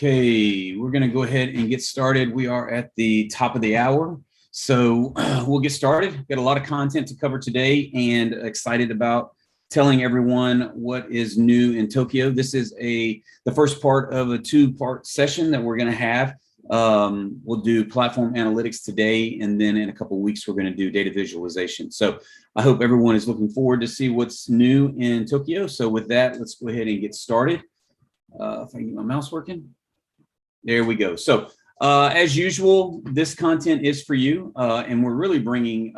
Okay, we're going to go ahead and get started. We are at the top of the hour, so we'll get started. Got a lot of content to cover today and excited about telling everyone what is new in Tokyo. This is the first part of a two-part session that we're going to have. We'll do platform analytics today, and then in a couple of weeks, we're going to do data visualization. So I hope everyone is looking forward to see what's new in Tokyo. So with that, let's go ahead and get started. If I can get my mouse working. There we go. So as usual, this content is for you, and we're really bringing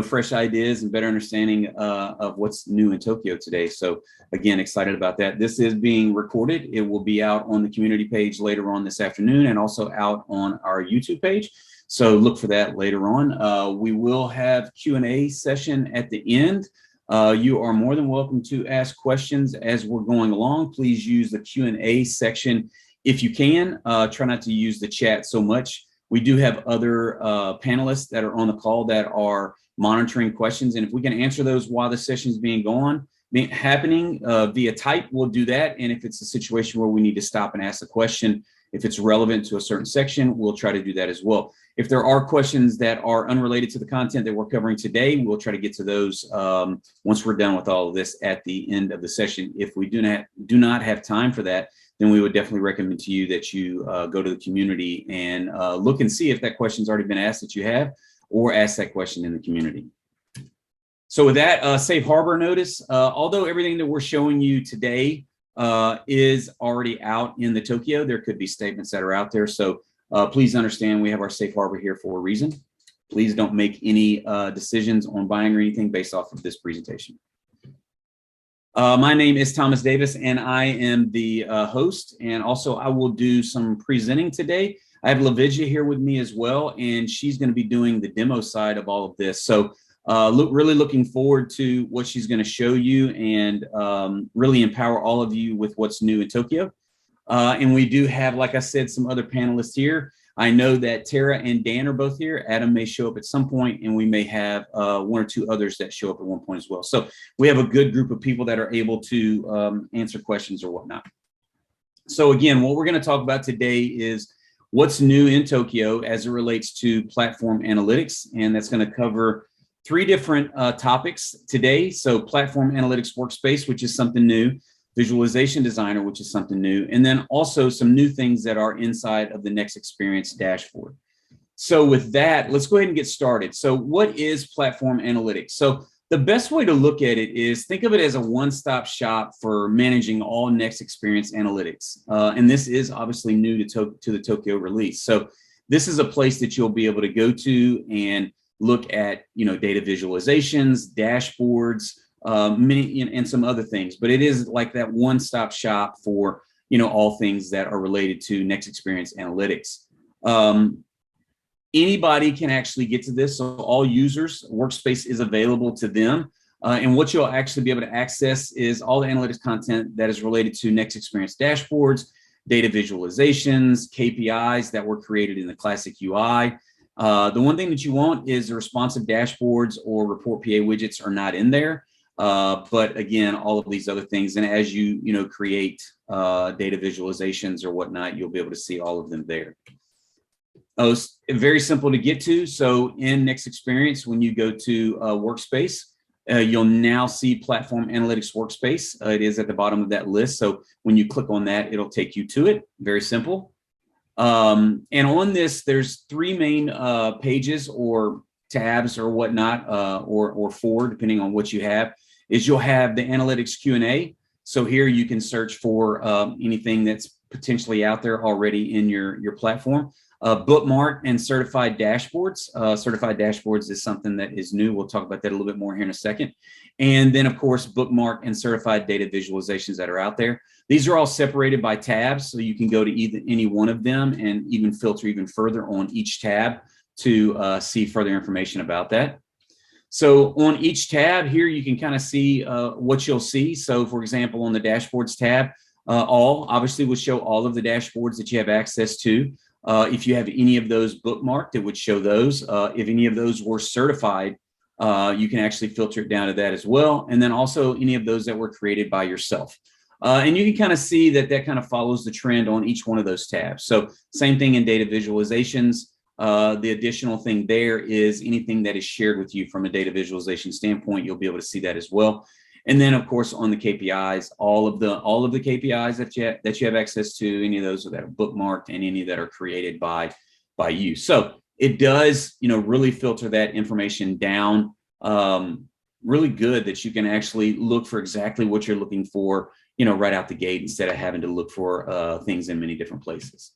fresh ideas and better understanding of what's new in Tokyo today. So again, excited about that. This is being recorded. It will be out on the community page later on this afternoon and also out on our YouTube page. So look for that later on. We will have Q&A session at the end. You are more than welcome to ask questions as we're going along. Please use the Q&A section if you can. Try not to use the chat so much. We do have other panelists that are on the call that are monitoring questions, and if we can answer those while the session is happening via type, we'll do that. And if it's a situation where we need to stop and ask a question, if it's relevant to a certain section, we'll try to do that as well. If there are questions that are unrelated to the content that we're covering today, we'll try to get to those once we're done with all of this at the end of the session. If we do not have time for that, then we would definitely recommend to you that you go to the community and look and see if that question's already been asked that you have, or ask that question in the community. So with that, safe harbor notice, although everything that we're showing you today is already out in the Tokyo, there could be statements that are out there. So please understand we have our safe harbor here for a reason. Please don't make any decisions on buying or anything based off of this presentation. My name is Thomas Davis, and I am the host, and also I will do some presenting today. I have Lavidya here with me as well, and she's going to be doing the demo side of all of this. So really looking forward to what she's going to show you and really empower all of you with what's new in Tokyo. And we do have, like I said, some other panelists here. I know that Tara and Dan are both here. Adam may show up at some point, and we may have one or two others that show up at one point as well. So we have a good group of people that are able to answer questions or whatnot. So again, what we're going to talk about today is what's new in Tokyo as it relates to platform analytics, and that's going to cover three different topics today. So Platform Analytics Workspace, which is something new, Visualization Designer, which is something new, and then also some new things that are inside of the Next Experience dashboard. So with that, let's go ahead and get started. So what is Platform Analytics? So the best way to look at it is think of it as a one-stop shop for managing all Next Experience analytics. And this is obviously new to the Tokyo release. So this is a place that you'll be able to go to and look at, data visualizations, dashboards, and some other things. But it is like that one-stop shop for, all things that are related to Next Experience analytics. Anybody can actually get to this. So all users, Workspace is available to them. And what you'll actually be able to access is all the analytics content that is related to Next Experience dashboards, data visualizations, KPIs that were created in the classic UI. The one thing that you want is the responsive dashboards or report PA widgets are not in there. But again, all of these other things. And as you create data visualizations or whatnot, you'll be able to see all of them there. It's very simple to get to. So in Next Experience, when you go to Workspace, you'll now see Platform Analytics Workspace. It is at the bottom of that list. So when you click on that, it'll take you to it. Very simple. And on this, there's three main pages or tabs or whatnot, or four, depending on what you have. You'll have the Analytics Q&A. So here you can search for anything that's potentially out there already in your platform. Bookmark and certified dashboards. Certified dashboards is something that is new. We'll talk about that a little bit more here in a second. And then, of course, bookmark and certified data visualizations that are out there. These are all separated by tabs, so you can go to any one of them and even filter even further on each tab to see further information about that. So on each tab here, you can kind of see what you'll see. So, for example, on the dashboards tab, obviously will show all of the dashboards that you have access to. If you have any of those bookmarked, it would show those. If any of those were certified, you can actually filter it down to that as well. And then also any of those that were created by yourself. And you can kind of see that that kind of follows the trend on each one of those tabs. So same thing in data visualizations. The additional thing there is anything that is shared with you from a data visualization standpoint, you'll be able to see that as well. And then, of course, on the KPIs, all of the KPIs that you have access to, any of those that are bookmarked and any that are created by you. So it does, really filter that information down. Really good that you can actually look for exactly what you're looking for, right out the gate instead of having to look for things in many different places.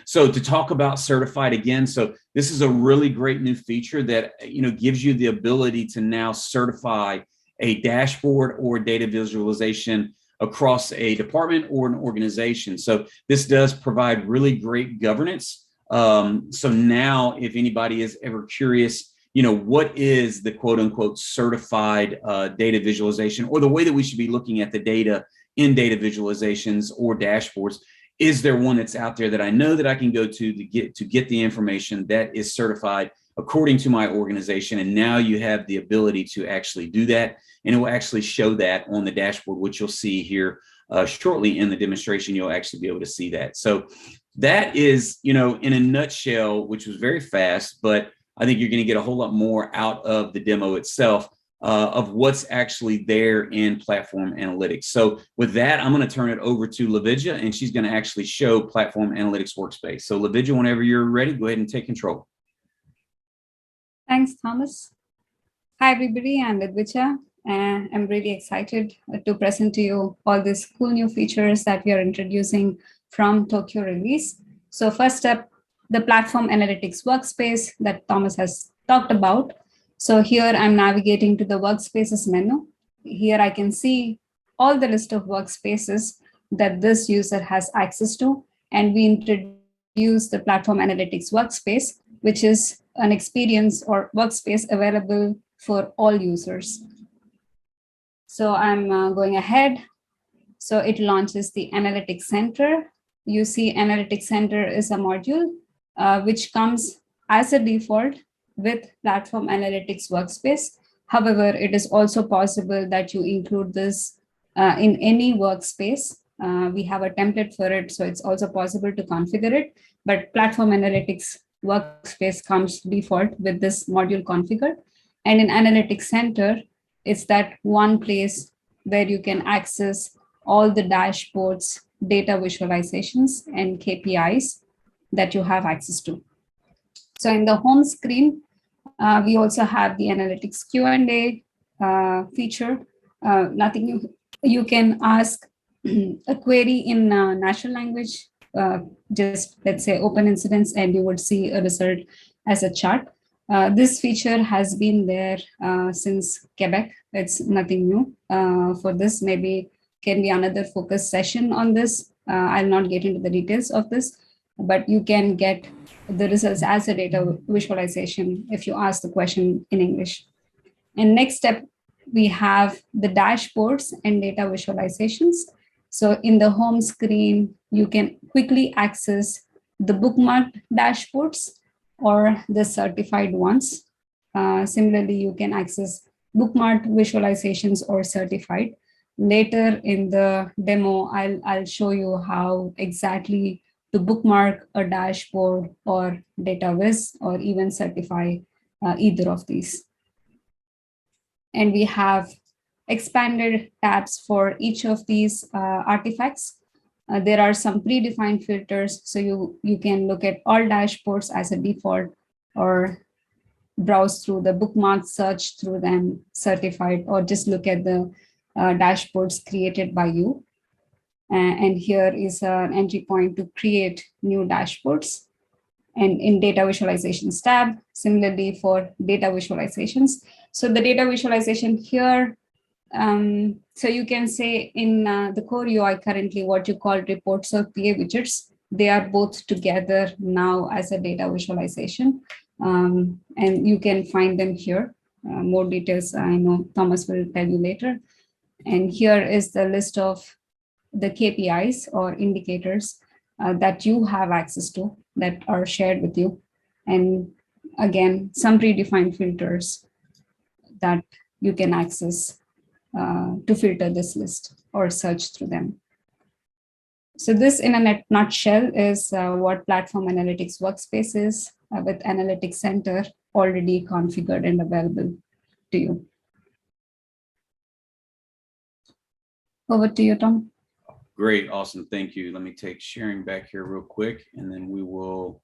So to talk about certified again, so this is a really great new feature that, gives you the ability to now certify a dashboard or data visualization across a department or an organization. So this does provide really great governance. So now if anybody is ever curious, what is the quote unquote certified data visualization, or the way that we should be looking at the data in data visualizations or dashboards? Is there one that's out there that I know that I can go to get the information that is certified according to my organization? And now you have the ability to actually do that, and it will actually show that on the dashboard, which you'll see here shortly in the demonstration. You'll actually be able to see that. So that is, in a nutshell, which was very fast, but I think you're going to get a whole lot more out of the demo itself of what's actually there in Platform Analytics. So with that, I'm going to turn it over to Lavidya, and she's going to actually show Platform Analytics Workspace. So Lavidya, whenever you're ready, go ahead and take control. Thanks, Thomas. Hi, everybody. I'm Lavidya, and I'm really excited to present to you all these cool new features that we are introducing from Tokyo release. So first up, the Platform Analytics Workspace that Thomas has talked about. So here I'm navigating to the Workspaces menu. Here I can see all the list of workspaces that this user has access to. And we introduce the Platform Analytics Workspace, which is an experience or workspace available for all users. So I'm going ahead. So it launches the Analytics Center. You see Analytics Center is a module which comes as a default with Platform Analytics Workspace. However, it is also possible that you include this in any workspace. We have a template for it, so it's also possible to configure it. But Platform Analytics Workspace comes default with this module configured. And in Analytics Center, it's that one place where you can access all the dashboards, data visualizations, and KPIs that you have access to. So in the home screen, we also have the Analytics Q&A feature. Nothing new. You can ask a query in natural language, just let's say open incidents, and you would see a result as a chart. This feature has been there since Quebec. It's nothing new for this. Maybe can be another focus session on this. I'll not get into the details of this, but you can get the results as a data visualization if you ask the question in English. And next step, we have the dashboards and data visualizations. So in the home screen, you can quickly access the bookmarked dashboards or the certified ones. Similarly, you can access bookmarked visualizations or certified. Later in the demo, I'll show you how exactly to bookmark a dashboard or data viz or even certify either of these. And we have expanded tabs for each of these artifacts. There are some predefined filters, so you can look at all dashboards as a default or browse through the bookmarks, search through them, certified, or just look at the dashboards created by you. And here is an entry point to create new dashboards. And in data visualizations tab, similarly for data visualizations. So the data visualization here, so you can say in the core UI currently what you call reports or PA widgets, they are both together now as a data visualization. And you can find them here. More details I know Thomas will tell you later. And here is the list of the KPIs or indicators that you have access to that are shared with you. And again, some predefined filters that you can access to filter this list or search through them. So this in a nutshell is what Platform Analytics Workspace is with Analytics Center already configured and available to you. Over to you, Tom. Great, awesome, thank you. Let me take sharing back here real quick, and then we will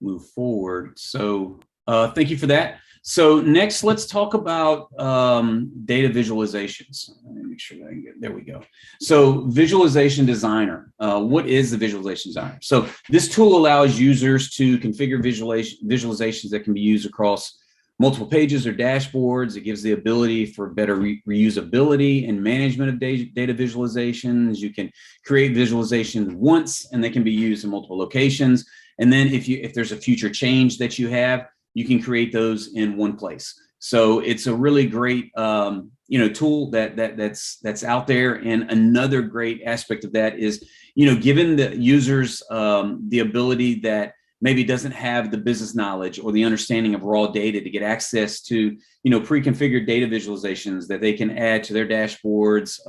move forward. So thank you for that. So next, let's talk about data visualizations. Let me make sure that I can get, there we go. So Visualization Designer, what is the Visualization Designer? So this tool allows users to configure visualizations that can be used across multiple pages or dashboards. It gives the ability for better reusability and management of data visualizations. You can create visualizations once and they can be used in multiple locations. And then if there's a future change that you have, you can create those in one place. So it's a really great tool that's out there. And another great aspect of that is, giving the users the ability that maybe doesn't have the business knowledge or the understanding of raw data to get access to, pre-configured data visualizations that they can add to their dashboards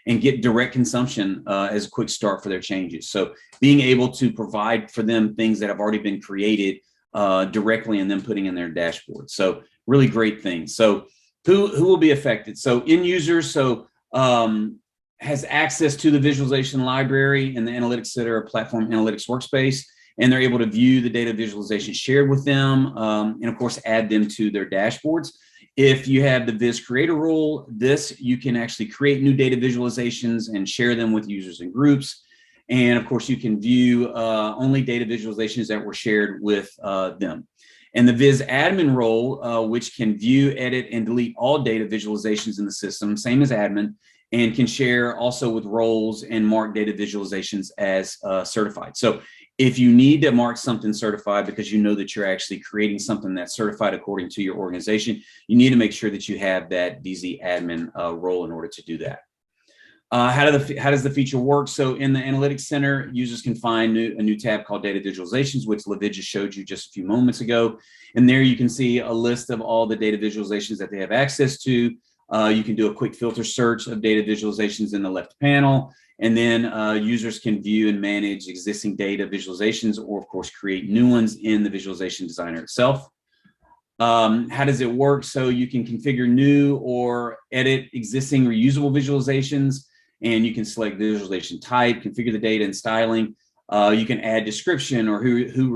and get direct consumption as a quick start for their changes. So being able to provide for them things that have already been created directly and then putting in their dashboard. So really great thing. So who will be affected? So end users, has access to the visualization library in the Analytics Center or Platform Analytics Workspace, and they're able to view the data visualization shared with them, and of course, add them to their dashboards. If you have the Viz Creator role, you can actually create new data visualizations and share them with users and groups. And of course, you can view only data visualizations that were shared with them. And the Viz admin role, which can view, edit, and delete all data visualizations in the system, same as admin, and can share also with roles and mark data visualizations as certified. So if you need to mark something certified because you know that you're actually creating something that's certified according to your organization, you need to make sure that you have that VZ admin role in order to do that. How does the feature work? So in the Analytics Center, users can find a new tab called Data Visualizations, which Lavid just showed you just a few moments ago. And there you can see a list of all the data visualizations that they have access to. You can do a quick filter search of data visualizations in the left panel. And then users can view and manage existing data visualizations, or of course, create new ones in the Visualization Designer itself. How does it work? So you can configure new or edit existing reusable visualizations, and you can select visualization type, configure the data and styling. You can add description or who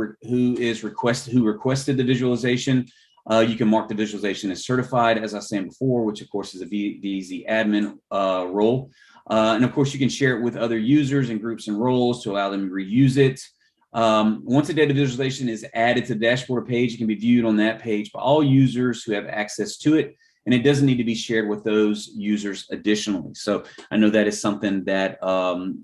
requested the visualization. You can mark the visualization as certified, as I was saying before, which of course is a VZ admin role. And of course, you can share it with other users and groups and roles to allow them to reuse it. Once a data visualization is added to the dashboard page, it can be viewed on that page by all users who have access to it, and it doesn't need to be shared with those users additionally. So I know that is something that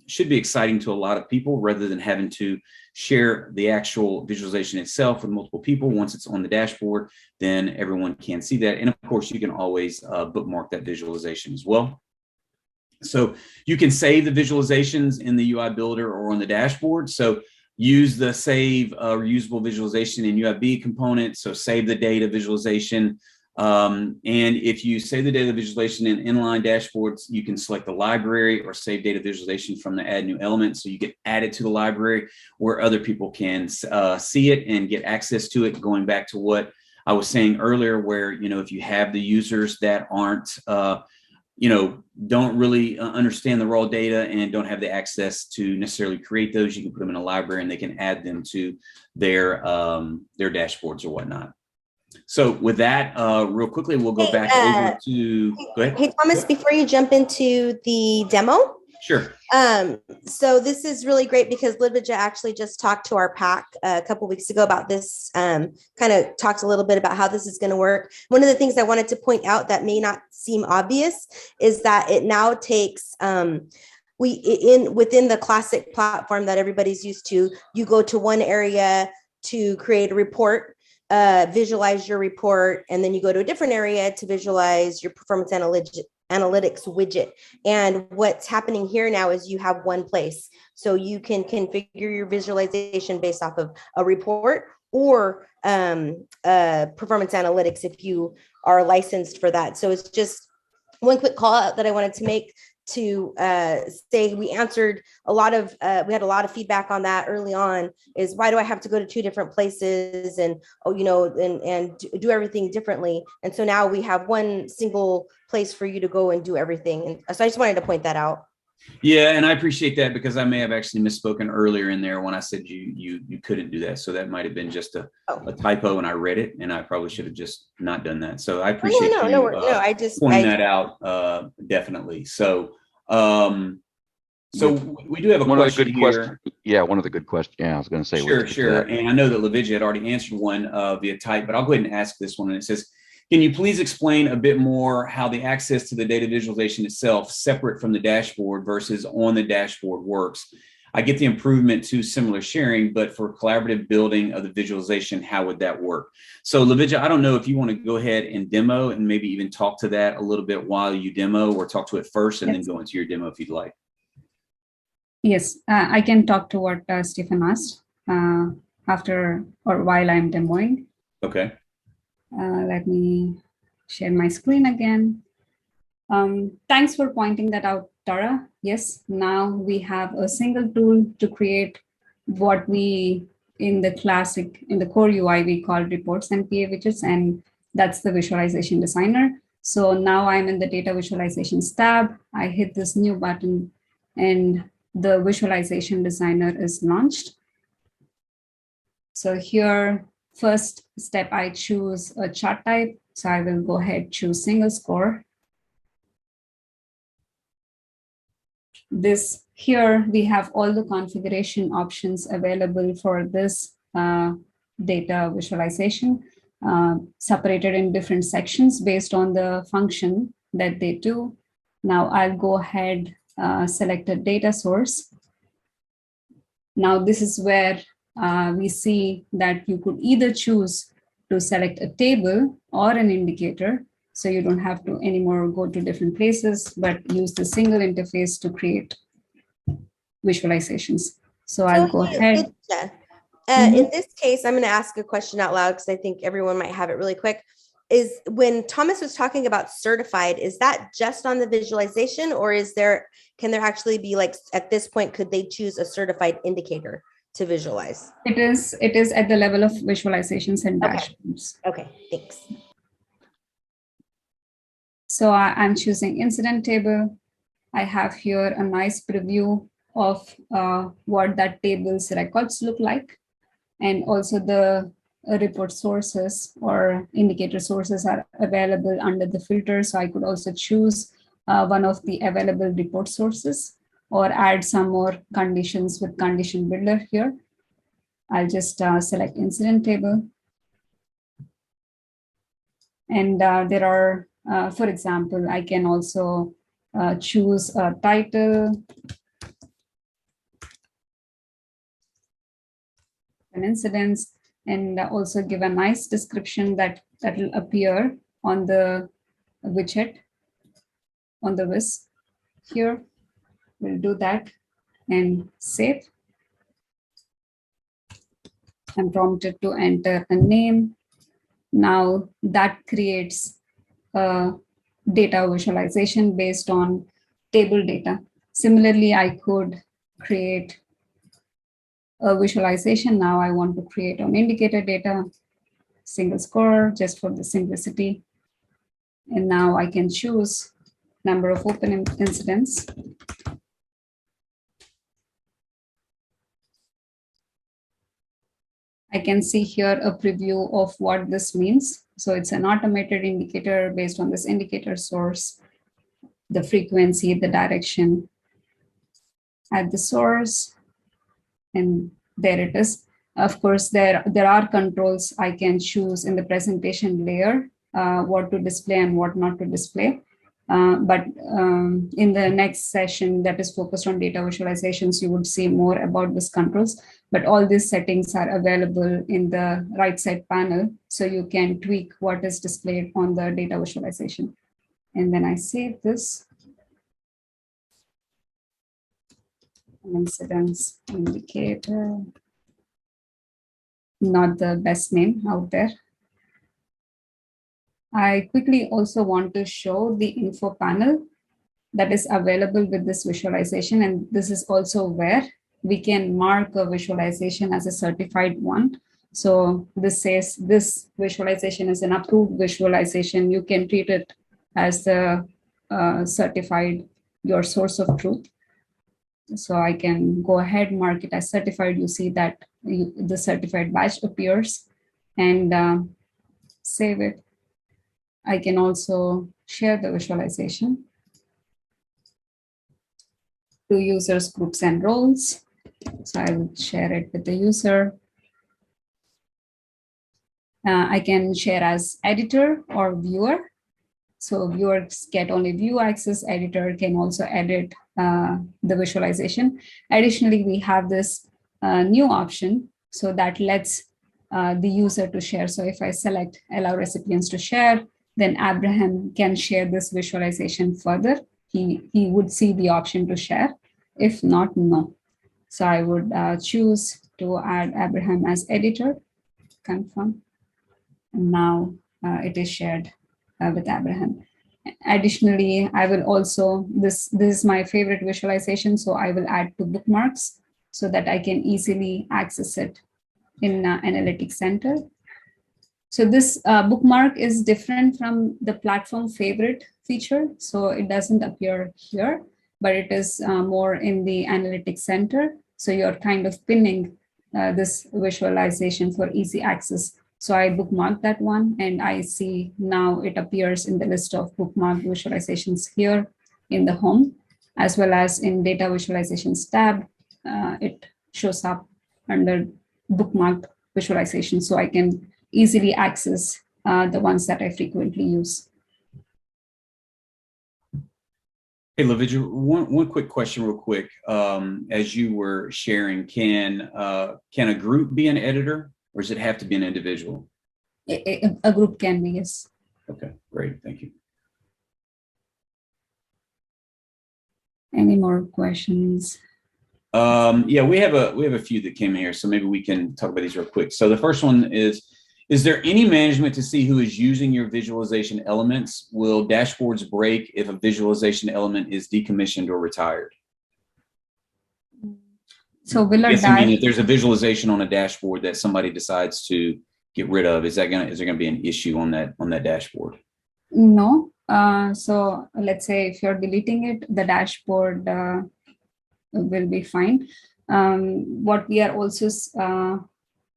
should be exciting to a lot of people, rather than having to share the actual visualization itself with multiple people. Once it's on the dashboard, then everyone can see that. And of course, you can always bookmark that visualization as well. So you can save the visualizations in the UI Builder or on the dashboard. So use the save reusable visualization in UIB component. So save the data visualization. And if you save the data visualization in inline dashboards, you can select the library or save data visualization from the add new element. So you get added to the library where other people can see it and get access to it. Going back to what I was saying earlier, where, if you have the users that aren't, don't really understand the raw data and don't have the access to necessarily create those, you can put them in a library and they can add them to their dashboards or whatnot. So with that, real quickly, we'll go back over to, go ahead. Hey, Thomas, before you jump into the demo. Sure. So this is really great because Lidvija actually just talked to our PAC a couple of weeks ago about this, kind of talked a little bit about how this is going to work. One of the things I wanted to point out that may not seem obvious is that it now takes, within the classic platform that everybody's used to, you go to one area to create a report, visualize your report, and then you go to a different area to visualize your performance analytics widget. And what's happening here now is you have one place. So you can configure your visualization based off of a report or performance analytics if you are licensed for that. So it's just one quick call out that I wanted to make to say we answered a lot of, we had a lot of feedback on that early on, is why do I have to go to 2 different places and, oh, you know, and do everything differently. And so now we have one single place for you to go and do everything. And so I just wanted to point that out. Yeah, and I appreciate that, because I may have actually misspoken earlier in there when I said you couldn't do that. So that might have been just a typo, and I read it, and I probably should have just not done that. So I appreciate I just pointing that out. Definitely. So we do have a question here. Yeah, one of the good questions. Yeah, I was going to say. Sure. And I know that Lavidya had already answered one via type, but I'll go ahead and ask this one. And it says, can you please explain a bit more how the access to the data visualization itself, separate from the dashboard versus on the dashboard, works? I get the improvement to similar sharing, but for collaborative building of the visualization, how would that work? So Lavidya, I don't know if you want to go ahead and demo and maybe even talk to that a little bit while you demo, or talk to it first and then go into your demo if you'd like. Yes, I can talk to what Stephen asked after or while I'm demoing. Okay. Let me share my screen again. Thanks for pointing that out, Tara. Yes, now we have a single tool to create what we in the core UI we call reports and PA widgets, and that's the visualization designer. So now I'm in the data visualizations tab. I hit this new button and the visualization designer is launched. So here, first step, I choose a chart type. So I will go ahead, choose single score. Here we have all the configuration options available for this data visualization, separated in different sections based on the function that they do. Now I'll go ahead, select a data source. Now this is where we see that you could either choose to select a table or an indicator. So you don't have to anymore go to different places, but use the single interface to create visualizations. So I'll go ahead. In this case, I'm going to ask a question out loud because I think everyone might have it really quick. Is when Thomas was talking about certified, is that just on the visualization, or can there actually be, like, at this point, could they choose a certified indicator to visualize? It is at the level of visualizations and dashboards. Okay, thanks. So I'm choosing incident table. I have here a nice preview of what that table's records look like. And also the report sources or indicator sources are available under the filter. So I could also choose one of the available report sources or add some more conditions with condition builder here. I'll just select incident table. And there are, for example, I can also choose a title, an incidence, and also give a nice description that will appear on the widget, on the WIS here. We'll do that and save. I'm prompted to enter a name. Now that creates a data visualization based on table data. Similarly, I could create a visualization. Now I want to create an indicator data, single score, just for the simplicity. And now I can choose number of open incidents. I can see here a preview of what this means. So it's an automated indicator based on this indicator source, the frequency, the direction, at the source, and there it is. Of course, there are controls I can choose in the presentation layer, what to display and what not to display. But in the next session that is focused on data visualizations, you would see more about these controls. But all these settings are available in the right side panel, so you can tweak what is displayed on the data visualization. And then I save this. Incidence indicator. Not the best name out there. I quickly also want to show the info panel. that is available with this visualization. And this is also where we can mark a visualization as a certified one. So this says this visualization is an approved visualization. You can treat it as a certified, your source of truth. So I can go ahead, mark it as certified. You see that the certified badge appears, and save it. I can also share the visualization to users, groups, and roles. So I will share it with the user. I can share as editor or viewer. So viewers get only view access. Editor can also edit the visualization. Additionally, we have this new option, so that lets the user to share. So if I select allow recipients to share, then Abraham can share this visualization further. He would see the option to share. If not, no. So I would choose to add Abraham as editor, confirm. And now it is shared with Abraham. Additionally, I will also, this is my favorite visualization, so I will add to bookmarks so that I can easily access it in Analytics Center. So this bookmark is different from the platform favorite feature. So it doesn't appear here, but it is more in the Analytics Center. So you're kind of pinning this visualization for easy access. So I bookmark that one, and I see now it appears in the list of bookmark visualizations here in the home, as well as in data visualizations tab. It shows up under bookmark visualization, so I can easily access the ones that I frequently use. Hey, Lavidya, one quick question real quick. As you were sharing, can a group be an editor, or does it have to be an individual? A group can be, yes. Okay, great, thank you. Any more questions? Yeah, we have a few that came here, so maybe we can talk about these real quick. So the first one is there any management to see who is using your visualization elements? Will dashboards break if a visualization element is decommissioned or retired? So will I mean, if there's a visualization on a dashboard that somebody decides to get rid of, is there gonna be an issue on that dashboard? No. So let's say if you're deleting it, the dashboard will be fine. What we are also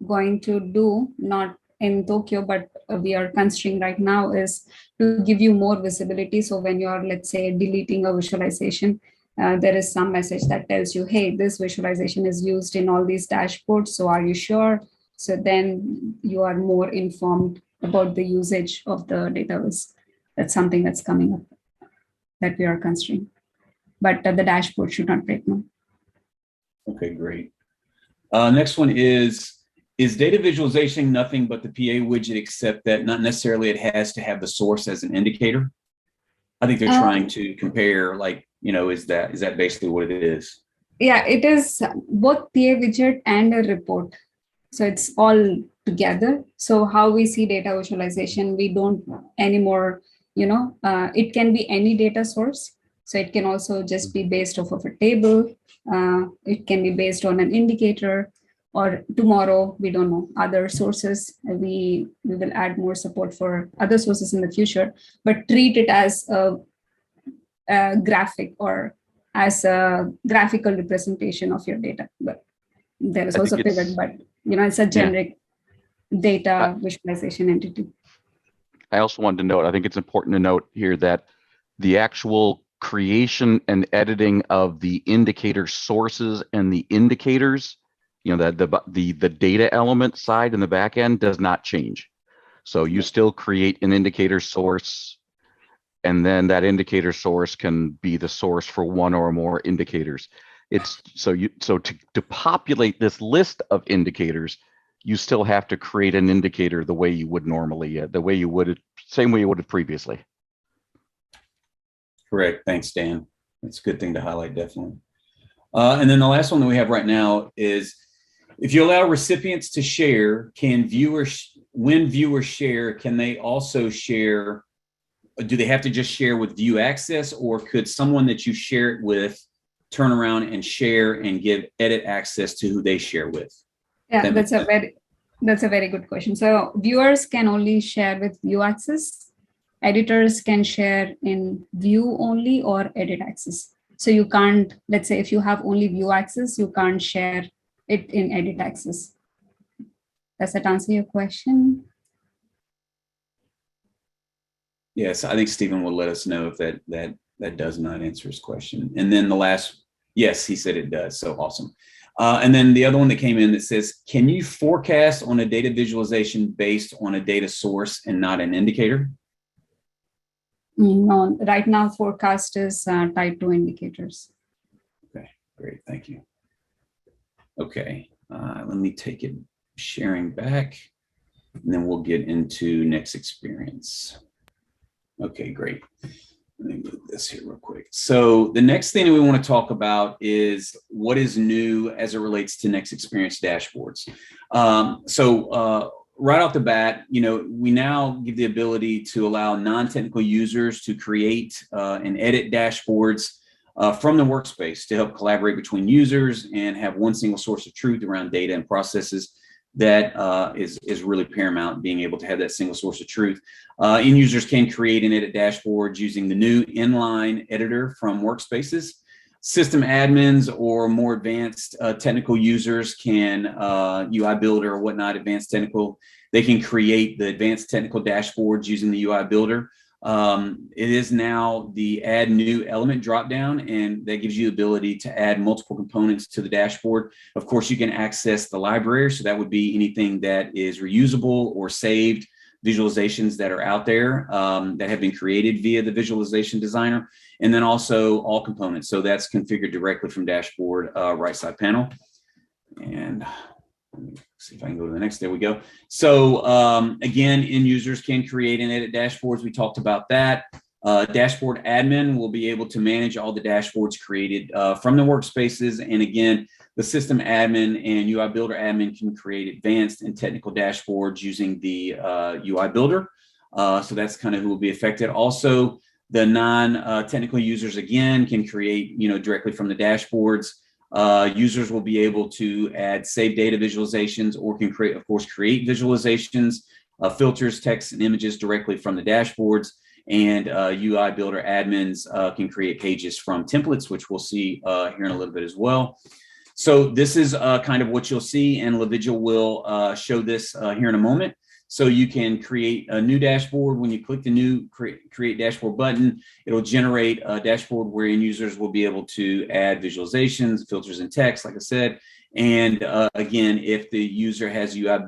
going to do, not in Tokyo, but we are considering right now, is to give you more visibility. So when you're, let's say, deleting a visualization, there is some message that tells you, hey, this visualization is used in all these dashboards. So are you sure? So then you are more informed about the usage of the database. That's something that's coming up that we are considering. But the dashboard should not break now. Okay, great. Next one is data visualization nothing but the PA widget, except that not necessarily it has to have the source as an indicator? I think they're trying to compare, like, is that basically what it is? Yeah, it is both PA widget and a report. So it's all together. So how we see data visualization, we don't anymore, it can be any data source. So it can also just be based off of a table. It can be based on an indicator, or tomorrow, we don't know, other sources. We will add more support for other sources in the future, but treat it as a graphic or as a graphical representation of your data. But there is also pivot, but it's a generic data visualization entity. I also wanted to note, I think it's important to note here that the actual creation and editing of the indicator sources and the indicators, the data element side in the back end does not change. So you still create an indicator source, and then that indicator source can be the source for one or more indicators. It's so to populate this list of indicators, you still have to create an indicator the way you would normally, same way you would have previously. Correct. Thanks, Dan. That's a good thing to highlight, definitely. And then the last one that we have right now is, if you allow recipients to share, when viewers share, can they also share do they have to just share with view access, or could someone that you share it with turn around and share and give edit access to who they share with? Yeah, that's a very good question. So viewers can only share with view access. Editors can share in view only or edit access. So you can't, let's say if you have only view access, you can't share it in edit access. Does that answer your question? Yes, I think Stephen will let us know if that does not answer his question. And then the last, yes, he said it does. So awesome. And then the other one that came in that says, can you forecast on a data visualization based on a data source and not an indicator? No, right now forecast is tied to indicators. Okay, great. Thank you. Okay, let me take it sharing back, and then we'll get into next experience. Okay, great. Let me move this here real quick. So the next thing that we want to talk about is what is new as it relates to next experience dashboards. Right off the bat, we now give the ability to allow non-technical users to create and edit dashboards from the workspace to help collaborate between users and have one single source of truth around data and processes. That is really paramount, being able to have that single source of truth. End users can create and edit dashboards using the new inline editor from Workspaces. System admins or more advanced technical users can, UI Builder or whatnot, advanced technical, they can create the advanced technical dashboards using the UI Builder. It is now the add new element dropdown, and that gives you the ability to add multiple components to the dashboard. Of course, you can access the library. So that would be anything that is reusable or saved visualizations that are out there that have been created via the visualization designer, and then also all components. So that's configured directly from dashboard right side panel. And let me see if I can go to the next. There we go. So again, end users can create and edit dashboards. We talked about that. Dashboard admin will be able to manage all the dashboards created from the workspaces. And again, the system admin and UI Builder admin can create advanced and technical dashboards using the UI Builder. So that's kind of who will be affected. Also, the non-technical users, again, can create directly from the dashboards. Users will be able to add save data visualizations or can create, of course, create visualizations, filters, text, and images directly from the dashboards. And UI Builder admins can create pages from templates, which we'll see here in a little bit as well. So this is kind of what you'll see, and LaVidya will show this here in a moment. So you can create a new dashboard. When you click the new create dashboard button, it'll generate a dashboard where end users will be able to add visualizations, filters, and text, like I said. And again, if the user has UI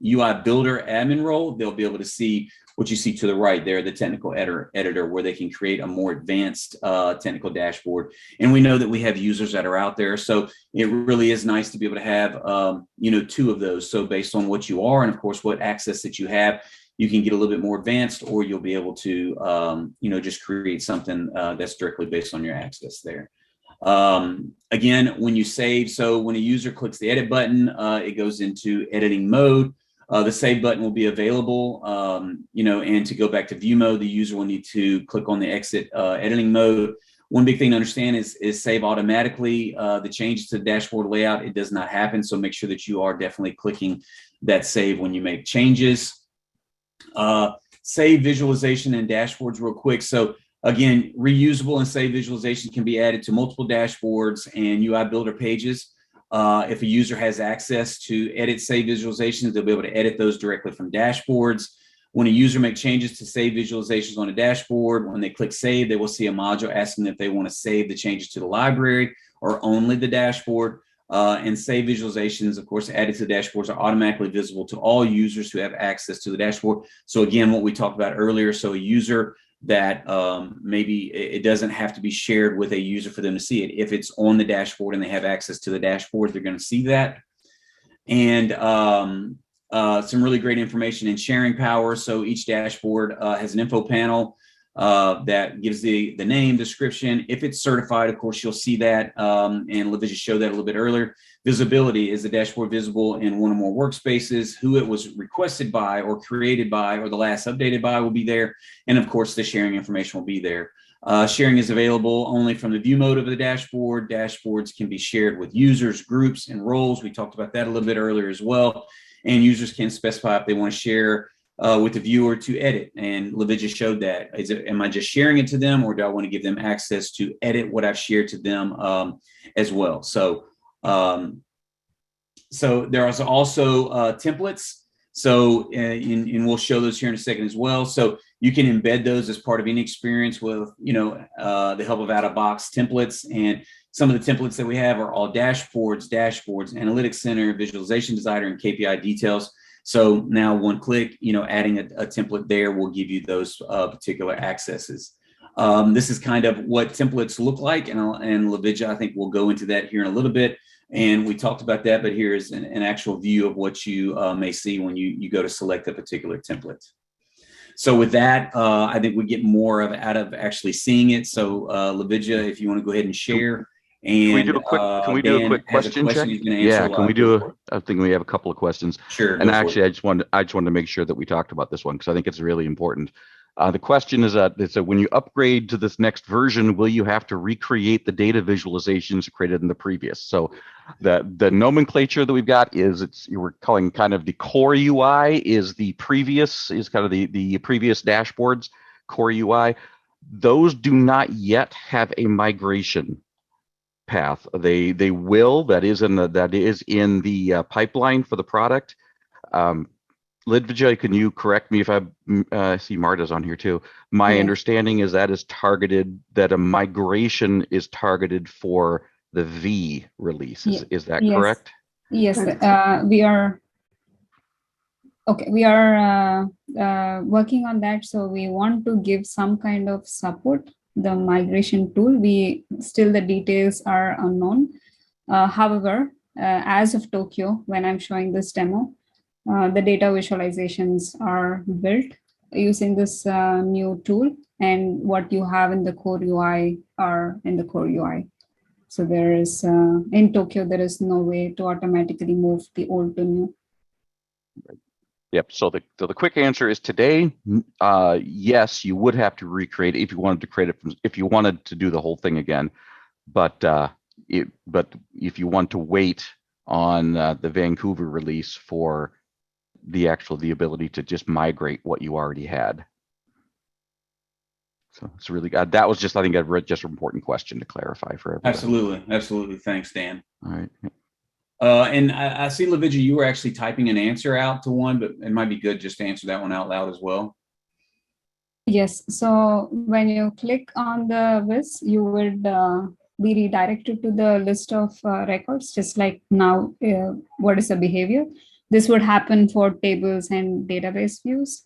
Builder admin role, they'll be able to see what you see to the right there, the technical editor, where they can create a more advanced technical dashboard. And we know that we have users that are out there. So it really is nice to be able to have, two of those. So based on what you are and, of course, what access that you have, you can get a little bit more advanced, or you'll be able to, just create something that's directly based on your access there. Again, when you save, so when a user clicks the edit button, it goes into editing mode. The save button will be available, and to go back to view mode, the user will need to click on the exit editing mode. One big thing to understand is save automatically. The changes to the dashboard layout, it does not happen. So make sure that you are definitely clicking that save when you make changes. Save visualization and dashboards real quick. So again, reusable and save visualization can be added to multiple dashboards and UI Builder pages. If a user has access to edit save visualizations, they'll be able to edit those directly from dashboards. When a user makes changes to save visualizations on a dashboard, when they click save, they will see a module asking if they want to save the changes to the library or only the dashboard. And save visualizations, of course, added to the dashboards are automatically visible to all users who have access to the dashboard. So again, what we talked about earlier, so a user that maybe it doesn't have to be shared with a user for them to see it. If it's on the dashboard and they have access to the dashboard, they're going to see that. And some really great information in sharing power. So each dashboard has an info panel that gives the name, description. If it's certified, of course, you'll see that. And LaVidya showed that a little bit earlier. visibility. Is the dashboard visible in one or more workspaces? Who it was requested by or created by or the last updated by will be there. And of course, the sharing information will be there. Sharing is available only from the view mode of the dashboard. Dashboards can be shared with users, groups, and roles. We talked about that a little bit earlier as well. And users can specify if they want to share with the viewer to edit. And LaVidya showed that. Am I just sharing it to them, or do I want to give them access to edit what I've shared to them as well? So there are also templates. So, and we'll show those here in a second as well. So you can embed those as part of any experience with, the help of out-of-box templates. And some of the templates that we have are all dashboards, Analytics Center, Visualization Designer, and KPI details. So now one click, adding a template there will give you those particular accesses. This is kind of what templates look like. And LaVidya, I think we'll go into that here in a little bit. And we talked about that, but here's an actual view of what you may see when you go to select a particular template. So with that, I think we get more out of actually seeing it. So LaVidya, if you want to go ahead and share. And can we do a quick question check? Yeah, can we do I think we have a couple of questions. Sure. And actually, I just wanted to make sure that we talked about this one because I think it's really important. The question is that when you upgrade to this next version, will you have to recreate the data visualizations created in the previous? So the nomenclature that we've got is we're calling kind of the core UI is kind of the previous dashboards core UI. Those do not yet have a migration path. They will. That is in the pipeline for the product. LaVidya, can you correct me if I see Marta's on here too? My understanding is that a migration is targeted for the V release. Is that correct? Yes, we are. Okay, we are working on that. So we want to give some kind of support. The migration tool, the details are unknown. However, as of Tokyo, when I'm showing this demo, the data visualizations are built using this new tool, and what you have in the core UI are in the core UI. So there is, in Tokyo, there is no way to automatically move the old to new. Yep. So the quick answer is today, yes, you would have to recreate it if you wanted to create it if you wanted to do the whole thing again. But if you want to wait on the Vancouver release for the ability to just migrate what you already had. So it's really that was just, I think, just an important question to clarify for everybody. Absolutely. Thanks, Dan. All right. And I see, LaVidya, you were actually typing an answer out to one, but it might be good just to answer that one out loud as well. Yes. So when you click on the Viz, you would be redirected to the list of records, just like now, what is the behavior? This would happen for tables and database views.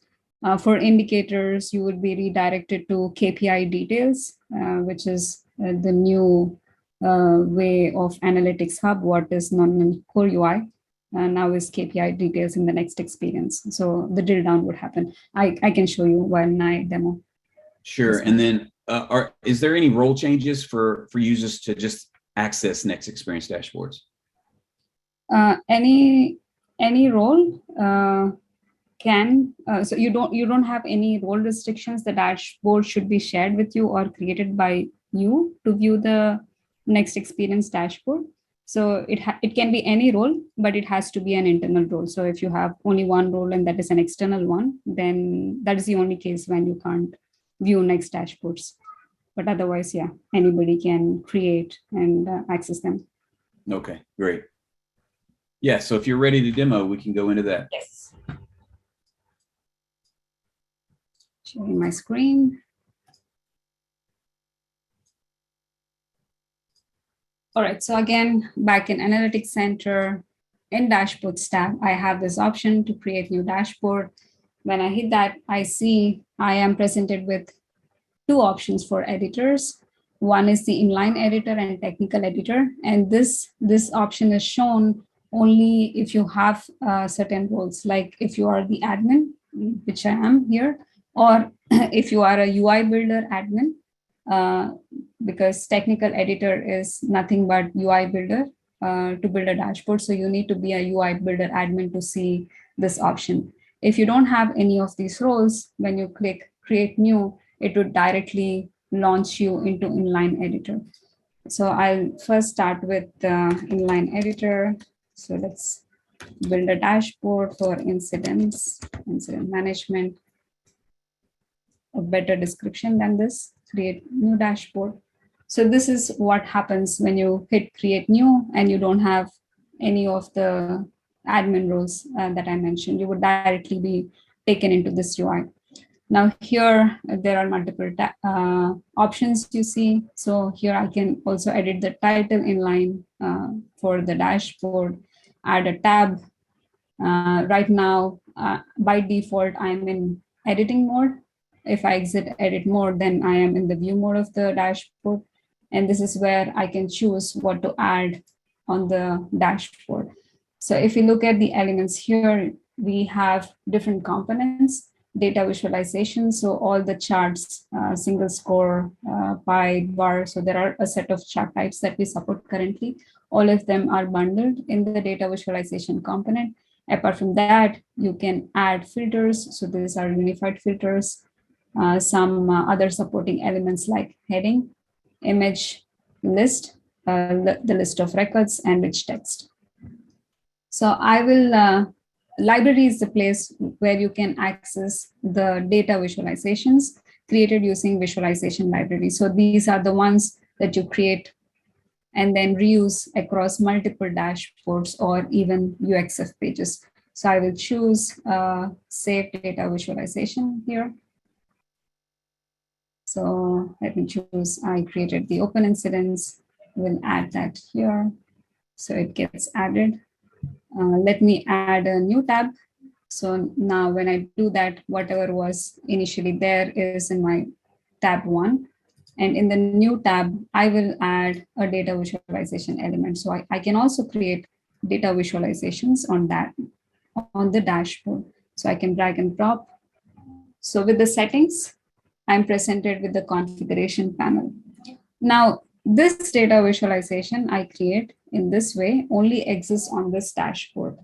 For indicators, you would be redirected to KPI details, which is the new way of Analytics Hub, what is known in core UI. Now is KPI details in the next experience. So the drill down would happen. I can show you while I demo. Sure. And then is there any role changes for users to just access next experience dashboards? Any role so you don't have any role restrictions. The dashboard should be shared with you or created by you to view the next experience dashboard. So it can be any role, but it has to be an internal role. So if you have only one role and that is an external one, then that is the only case when you can't view next dashboards. But otherwise, yeah, anybody can create and access them. Okay, great. Yeah, so if you're ready to demo, we can go into that. Yes. Sharing my screen. All right, so again, back in Analytics Center, in Dashboards tab, I have this option to create new dashboard. When I hit that, I see I am presented with two options for editors. One is the inline editor and technical editor. And this option is shown only if you have certain roles, like if you are the admin, which I am here, or if you are a UI builder admin, because technical editor is nothing but UI builder to build a dashboard. So you need to be a UI builder admin to see this option. If you don't have any of these roles, when you click create new, it would directly launch you into inline editor. So I'll first start with inline editor. So let's build a dashboard for incident management. A better description than this, create new dashboard. So this is what happens when you hit create new and you don't have any of the admin roles that I mentioned. You would directly be taken into this UI. Now here, there are multiple options you see. So here I can also edit the title inline for the dashboard, add a tab. Right now, by default, I'm in editing mode. If I exit edit mode, then I am in the view mode of the dashboard. And this is where I can choose what to add on the dashboard. So if you look at the elements here, we have different components, data visualization. So all the charts, single score, pie, bar. So there are a set of chart types that we support currently. All of them are bundled in the data visualization component. Apart from that, you can add filters. So these are unified filters. Some other supporting elements like heading, image, list, the list of records, and rich text. So I will, library is the place where you can access the data visualizations created using visualization library. So these are the ones that you create and then reuse across multiple dashboards or even UXF pages. So I will choose save data visualization here. So let me choose, I created the open incidents. We'll add that here. So it gets added. Let me add a new tab. So now when I do that, whatever was initially there is in my tab 1. And in the new tab, I will add a data visualization element. So I can also create data visualizations on that, on the dashboard. So I can drag and drop. So with the settings, I'm presented with the configuration panel. Now, this data visualization I create in this way only exists on this dashboard.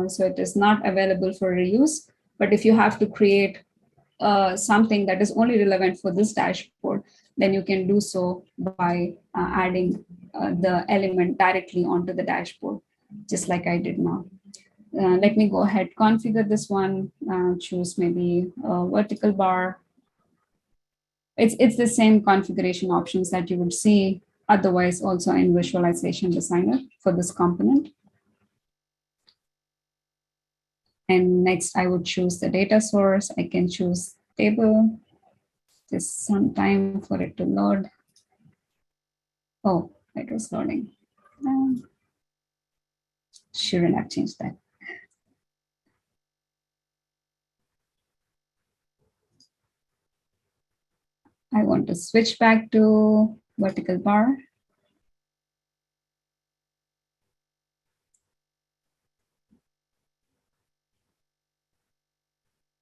So it is not available for reuse. But if you have to create something that is only relevant for this dashboard, then you can do so by adding the element directly onto the dashboard, just like I did now. Let me go ahead, configure this one, choose maybe a vertical bar. It's the same configuration options that you would see otherwise also in Visualization Designer for this component. And next I would choose the data source. I can choose table. Just some time for it to load. Oh, it was loading. Shouldn't have changed that. I want to switch back to vertical bar.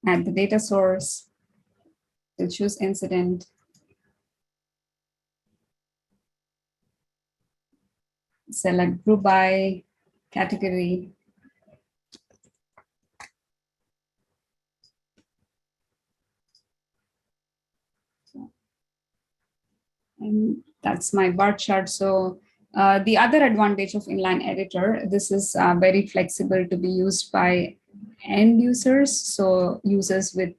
Add the data source. We'll choose incident. Select group by category. And that's my bar chart. So the other advantage of inline editor, this is very flexible to be used by end users. So users with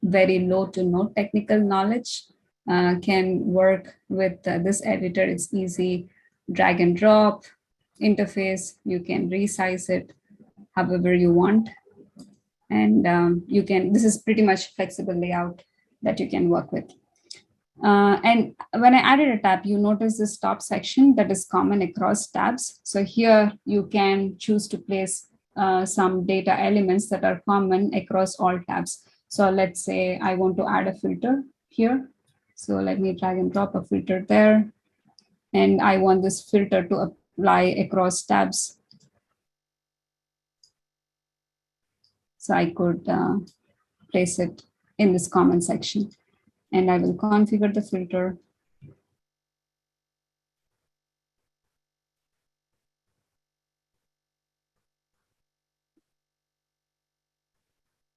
very low to no technical knowledge can work with this editor. It's easy, drag and drop interface. You can resize it however you want. And you can, this is pretty much flexible layout that you can work with. And when I added a tab, you notice this top section that is common across tabs. So here you can choose to place some data elements that are common across all tabs. So let's say I want to add a filter here. So let me drag and drop a filter there. And I want this filter to apply across tabs. So I could place it in this common section. And I will configure the filter.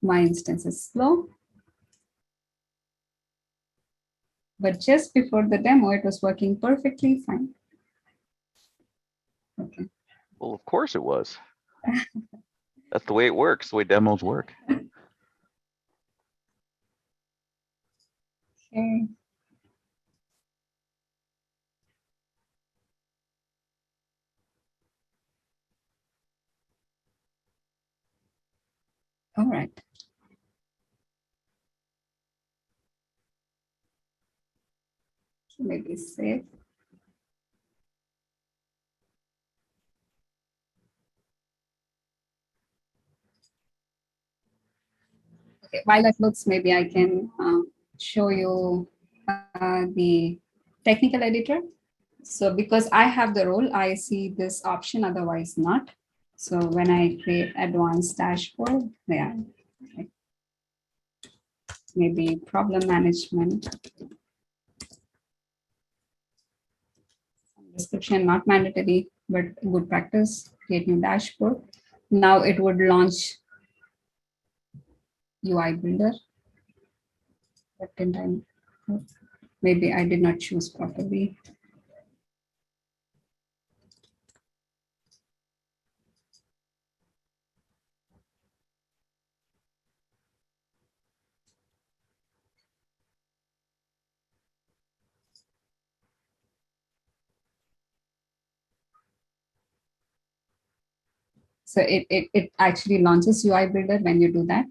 My instance is slow. But just before the demo, it was working perfectly fine. Okay. Well, of course it was. That's the way it works, the way demos work. Okay. All right. Maybe save. Okay, while that looks, maybe I can show you the technical editor. So because I have the role, I see this option, otherwise not. So when I create advanced dashboard, yeah, okay. Maybe problem management. Description not mandatory, but good practice, create new dashboard. Now it would launch UI builder. But didn't I? Maybe I did not choose properly. So it actually launches UI builder when you do that.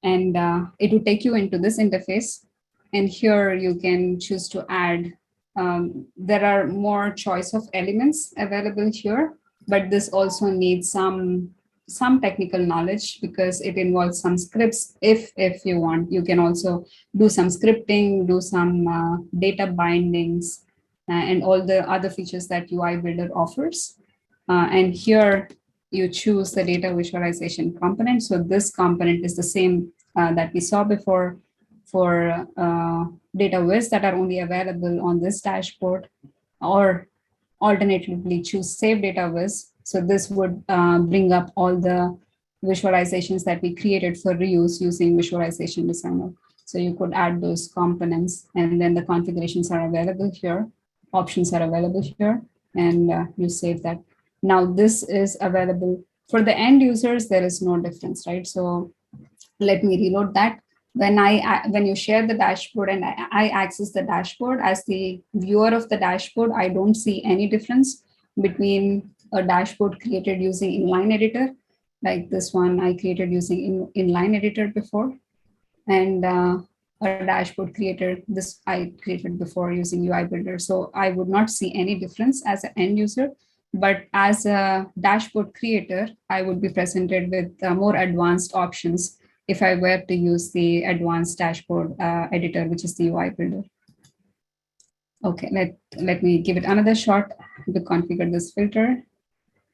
And it will take you into this interface. And here you can choose to add, there are more choice of elements available here, but this also needs some technical knowledge because it involves some scripts. If you want, you can also do some scripting, do some data bindings, and all the other features that UI Builder offers. And here you choose the data visualization component. So this component is the same that we saw before for data viz that are only available on this dashboard, or alternatively choose save data viz. So this would bring up all the visualizations that we created for reuse using Visualization Designer. So you could add those components, and then the configurations are available here, options are available here, and you save that. Now this is available for the end users. There is no difference, right? So let me reload that. When you share the dashboard and I access the dashboard as the viewer of the dashboard, I don't see any difference between a dashboard created using inline editor, like this one I created using inline editor before, and a dashboard created this I created before using UI Builder. So I would not see any difference as an end user, but as a dashboard creator, I would be presented with more advanced options if I were to use the advanced dashboard editor, which is the UI Builder. Okay, let me give it another shot to configure this filter.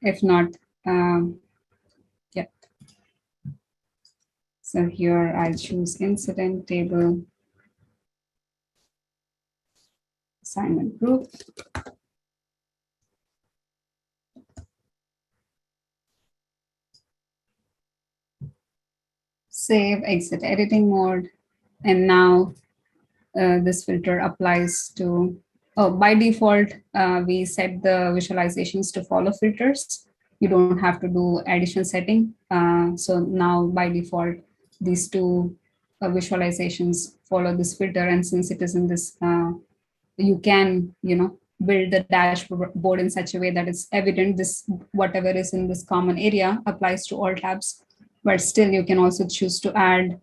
If not, yeah. So here I'll choose incident table, assignment group. Save, exit editing mode. And now this filter applies to, by default, we set the visualizations to follow filters. You don't have to do additional setting. So now by default, these two visualizations follow this filter. And since it is in this, you can, build the dashboard in such a way that it's evident this, whatever is in this common area applies to all tabs. But still, you can also choose to add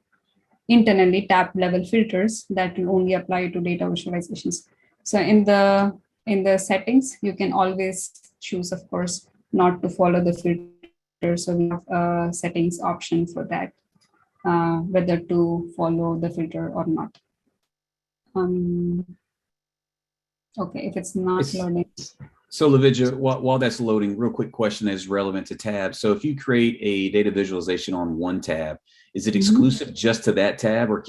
internally tab level filters that will only apply to data visualizations. So in the settings, you can always choose, of course, not to follow the filter. So we have a settings option for that, whether to follow the filter or not. Okay, if it's not loading. So Lavidya, while that's loading, real quick question that is relevant to tabs. So if you create a data visualization on one tab, is it exclusive just to that tab, or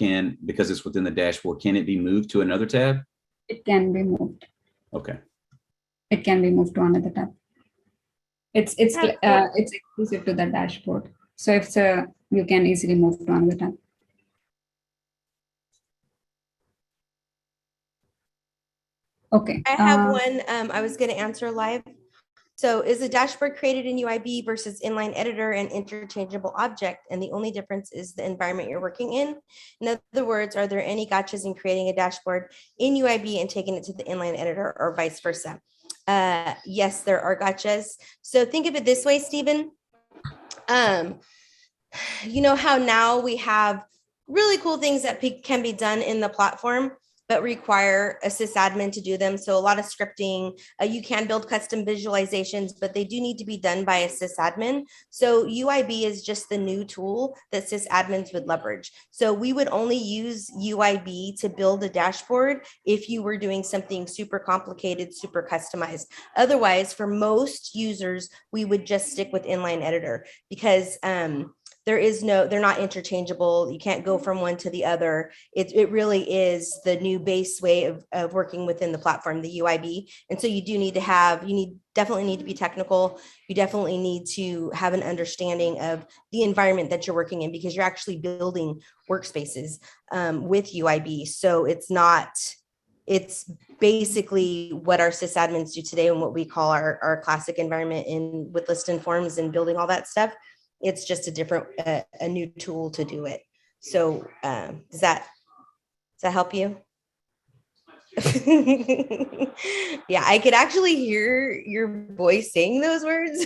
because it's within the dashboard, can it be moved to another tab? It can be moved. Okay. It can be moved to another tab. It's exclusive to the dashboard. So if you can easily move to another tab. Okay. I have one I was going to answer live. So is the dashboard created in UIB versus inline editor an interchangeable object? And the only difference is the environment you're working in. In other words, are there any gotchas in creating a dashboard in UIB and taking it to the inline editor or vice versa? Yes, there are gotchas. So think of it this way, Stephen. You know how now we have really cool things that can be done in the platform, but require a sysadmin to do them. So a lot of scripting, you can build custom visualizations, but they do need to be done by a sysadmin. So UIB is just the new tool that sysadmins would leverage. So we would only use UIB to build a dashboard if you were doing something super complicated, super customized. Otherwise, for most users, we would just stick with inline editor because they're not interchangeable. You can't go from one to the other. It really is the new base way of working within the platform, the UIB. And so you definitely need to be technical. You definitely need to have an understanding of the environment that you're working in because you're actually building workspaces with UIB. So it's basically what our sysadmins do today and what we call our classic environment with list and forms and building all that stuff. It's just a new tool to do it. So does that help you? Yeah, I could actually hear your voice saying those words.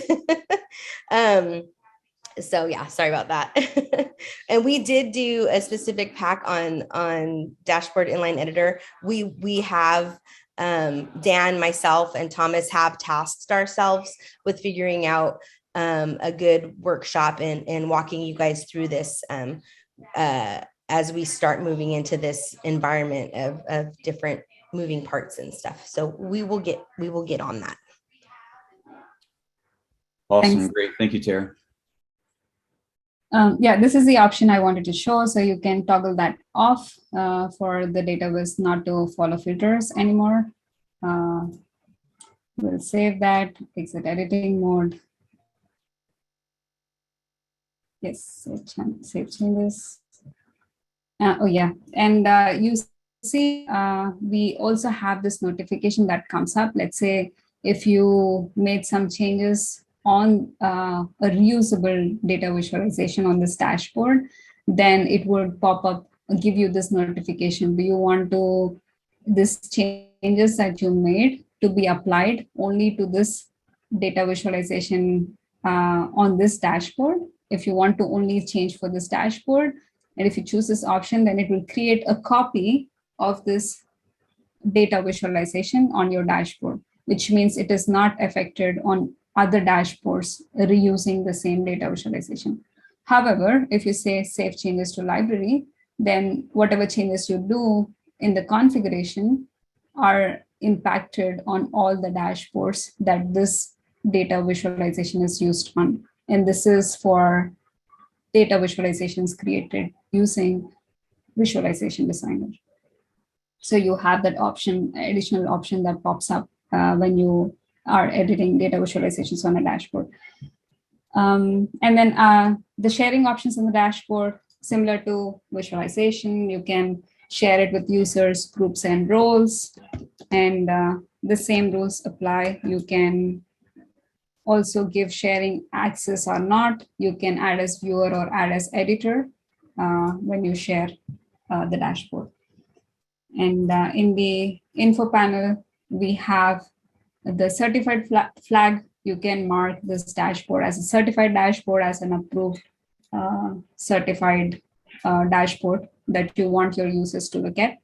So yeah, sorry about that. And we did do a specific pack on dashboard inline editor. We have Dan, myself, and Thomas have tasked ourselves with figuring out a good workshop and walking you guys through this as we start moving into this environment of different moving parts and stuff. So we will get on that. Awesome. Thanks. Great. Thank you, Tara. Yeah, this is the option I wanted to show. So you can toggle that off for the database not to follow filters anymore. We'll save that, exit editing mode. Yes, save changes. Oh yeah, and you see, we also have this notification that comes up. Let's say if you made some changes on a reusable data visualization on this dashboard, then it would pop up, give you this notification. Do you want this changes that you made to be applied only to this data visualization on this dashboard? If you want to only change for this dashboard, and if you choose this option, then it will create a copy of this data visualization on your dashboard, which means it is not affected on other dashboards reusing the same data visualization. However, if you say save changes to library, then whatever changes you do in the configuration are impacted on all the dashboards that this data visualization is used on. And this is for data visualizations created using Visualization Designer. So you have that option, additional option that pops up when you are editing data visualizations on a dashboard. And then the sharing options in the dashboard, similar to visualization, you can share it with users, groups, and roles. And the same rules apply. You can also give sharing access or not. You can add as viewer or add as editor when you share the dashboard. And in the info panel, we have the certified flag. You can mark this dashboard as a certified dashboard, as an approved certified dashboard that you want your users to look at.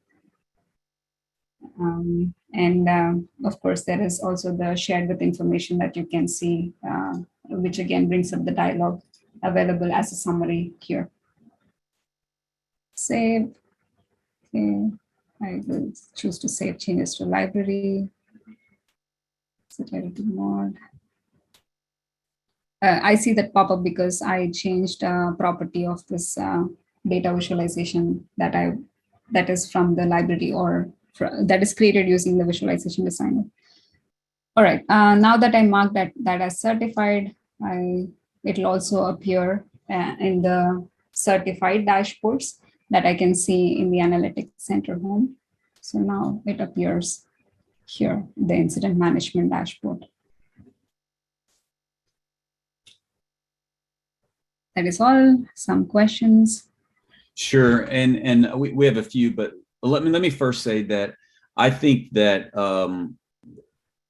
Of course, there is also the shared with information that you can see, which again brings up the dialogue available as a summary here. Save. Okay. I will choose to save changes to library. Exit editing mode. I see that pop up because I changed property of this data visualization that is from the library or that is created using the Visualization Designer. All right, now that I marked that as certified, it'll also appear in the certified dashboards that I can see in the Analytics Center home. So now it appears here, the incident management dashboard. That is all. Some questions? Sure, and we have a few, but let me first say that I think that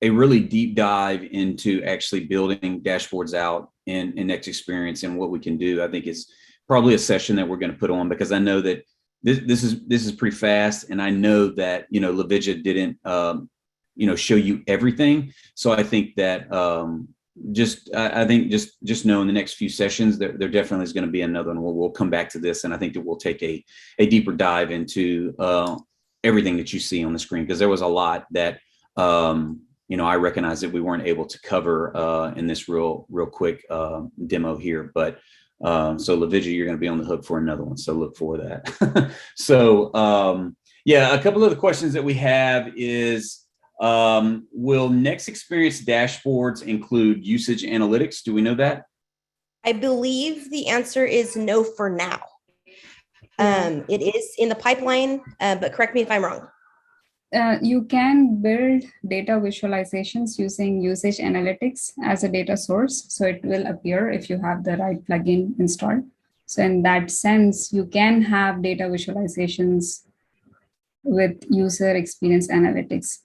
a really deep dive into actually building dashboards out in Next Experience and what we can do, I think is probably a session that we're going to put on, because I know that this is pretty fast, and I know that LaVidya didn't show you everything. So I think that I think just know in the next few sessions there definitely is going to be another one where we'll come back to this, and I think that we'll take a deeper dive into everything that you see on the screen, because there was a lot that I recognize that we weren't able to cover in this real quick demo here. But so LaVidya, you're going to be on the hook for another one, so look for that. So yeah, a couple of the questions that we have is, will Next Experience dashboards include usage analytics? Do we know that? I believe the answer is no for now. It is in the pipeline, but correct me if I'm wrong. You can build data visualizations using usage analytics as a data source. So it will appear if you have the right plugin installed. So in that sense, you can have data visualizations with user experience analytics.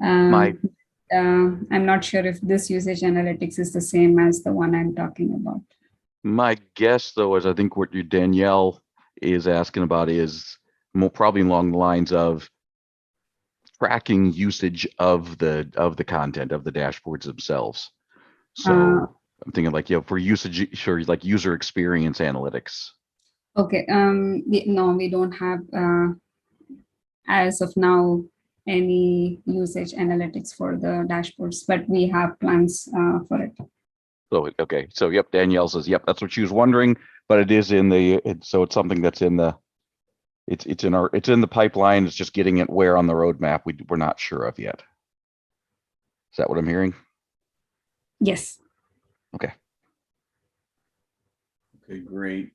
I'm not sure if this usage analytics is the same as the one I'm talking about. My guess, though, is I think what Danielle is asking about is more probably along the lines of tracking usage of the content of the dashboards themselves. So I'm thinking like, for usage, sure, like user experience analytics. Okay. No, we don't have as of now any usage analytics for the dashboards, but we have plans for it. So okay, so yep, Danielle says yep, that's what she was wondering, but it is in the so it's something that's in the it's in the pipeline. It's just getting it where on the roadmap we're not sure of yet. Is that what I'm hearing? Yes. Okay. Okay, great.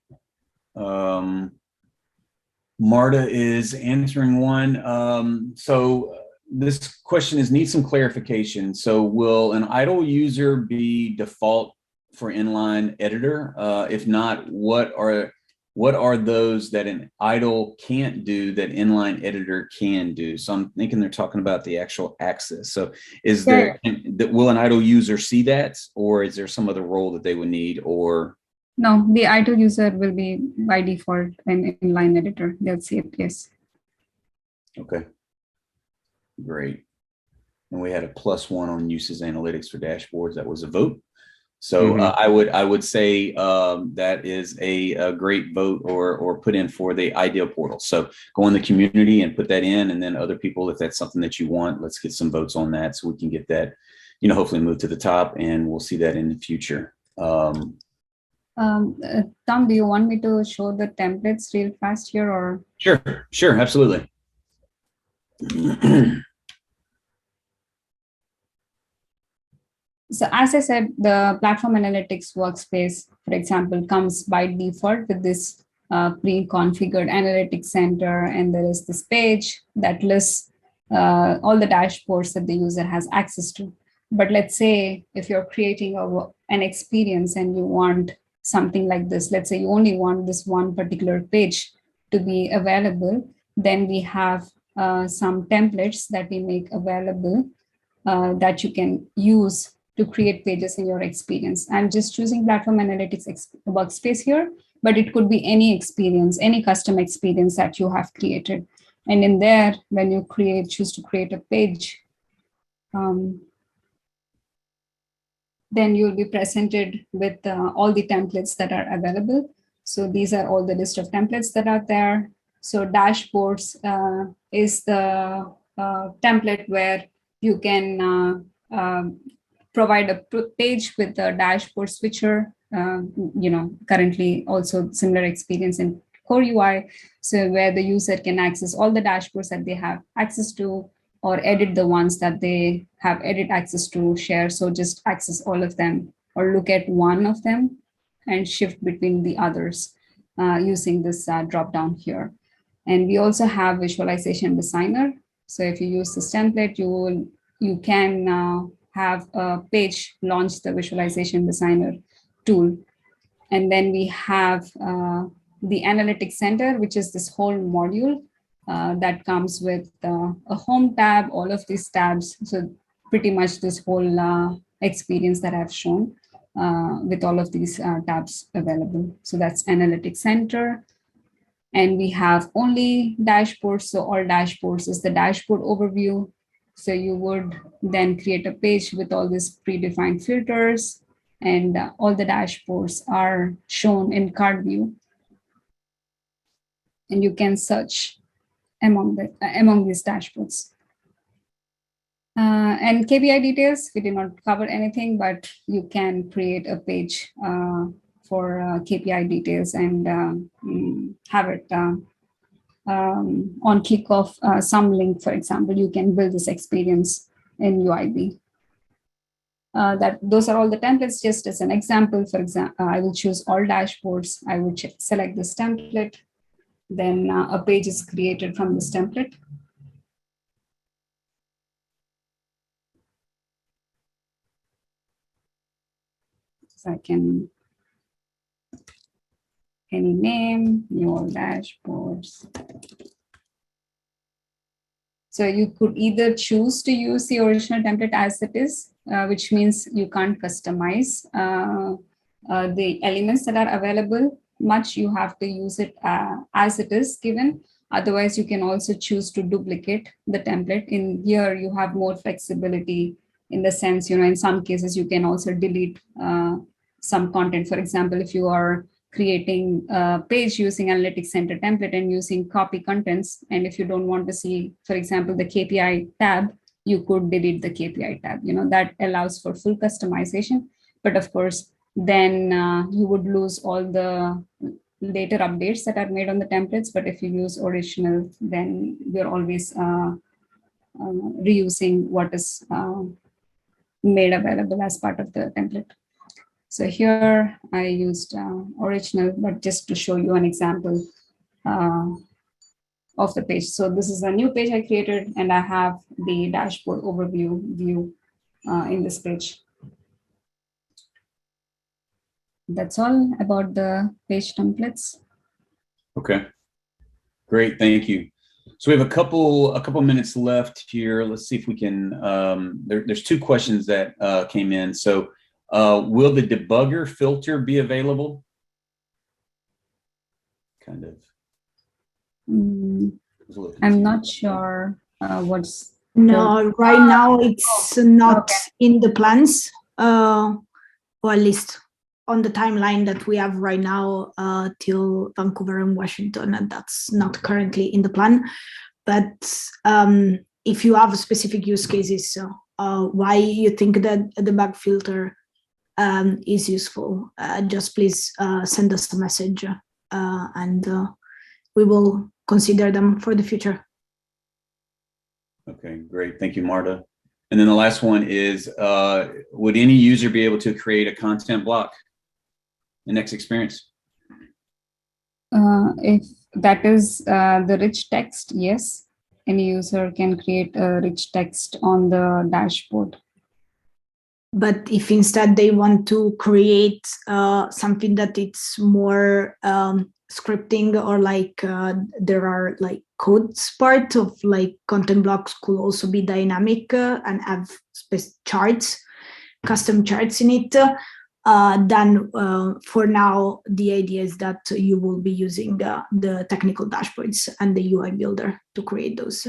Marta is answering one. So this question needs some clarification. So will an idle user be default for inline editor? If not, what are those that an idle can't do that inline editor can do? So I'm thinking they're talking about the actual access. So is there, will an idle user see that, or is there some other role that they would need, or? No, the idle user will be by default an inline editor. They'll see it, yes. Okay, great. And we had a +1 on usage analytics for dashboards. That was a vote. So I would say that is a great vote or put in for the ideal portal. So go in the community and put that in, and then other people, if that's something that you want, let's get some votes on that so we can get that, hopefully move to the top, and we'll see that in the future. Tom, do you want me to show the templates real fast here, or? Sure, absolutely. So as I said, the Platform Analytics Workspace, for example, comes by default with this pre-configured Analytics Center, and there is this page that lists all the dashboards that the user has access to. But let's say if you're creating an experience and you want something like this, let's say you only want this one particular page to be available, then we have some templates that we make available that you can use to create pages in your experience. I'm just choosing Platform Analytics Workspace here, but it could be any experience, any custom experience that you have created. And in there, when you choose to create a page, then you'll be presented with all the templates that are available. So these are all the list of templates that are there. So dashboards is the template where you can provide a page with the dashboard switcher, currently also similar experience in Core UI. So where the user can access all the dashboards that they have access to, or edit the ones that they have edit access to, share. So just access all of them or look at one of them. and shift between the others using this drop down here. And we also have visualization designer. So if you use this template, you can have a page launch the visualization designer tool. And then we have the analytics center, which is this whole module that comes with a home tab, all of these tabs. So pretty much this whole experience that I've shown with all of these tabs available. So that's analytics center. And we have only dashboards. So all dashboards is the dashboard overview. So you would then create a page with all these predefined filters, and all the dashboards are shown in card view. And you can search among these dashboards. And KPI details, we did not cover anything, but you can create a page for KPI details and have it on click of some link, for example. You can build this experience in UIB. Those are all the templates. Just as an example, for example, I will choose all dashboards. I will select this template. Then a page is created from this template. So I can any name, new all dashboards. So you could either choose to use the original template as it is, which means you can't customize the elements that are available much. You have to use it as it is given. Otherwise, you can also choose to duplicate the template. In here, you have more flexibility in the sense, in some cases, you can also delete some content. For example, if you are creating a page using Analytics Center template and using copy contents, and if you don't want to see, for example, the KPI tab, you could delete the KPI tab. That allows for full customization. But of course, then you would lose all the later updates that are made on the templates. But if you use original, then you're always reusing what is made available as part of the template. So here I used original, but just to show you an example of the page. So this is a new page I created, and I have the dashboard overview view in this page. That's all about the page templates. Okay, great, thank you. So we have a couple minutes left here. Let's see if we can. There's two questions that came in. So will the debugger filter be available? Kind of. I'm not sure what's. No, right now it's not in the plans, or at least on the timeline that we have right now till Vancouver and Washington, and that's not currently in the plan. But if you have specific use cases, why you think that the bug filter is useful, just please send us a message and we will consider them for the future. Okay, great. Thank you, Marta. And then the last one is, would any user be able to create a content block in Next Experience? If that is the rich text, yes. Any user can create a rich text on the dashboard. But if instead they want to create something that it's more scripting, or like there are like codes part of like content blocks could also be dynamic and have charts, custom charts in it, then for now, the idea is that you will be using the technical dashboards and the UI builder to create those.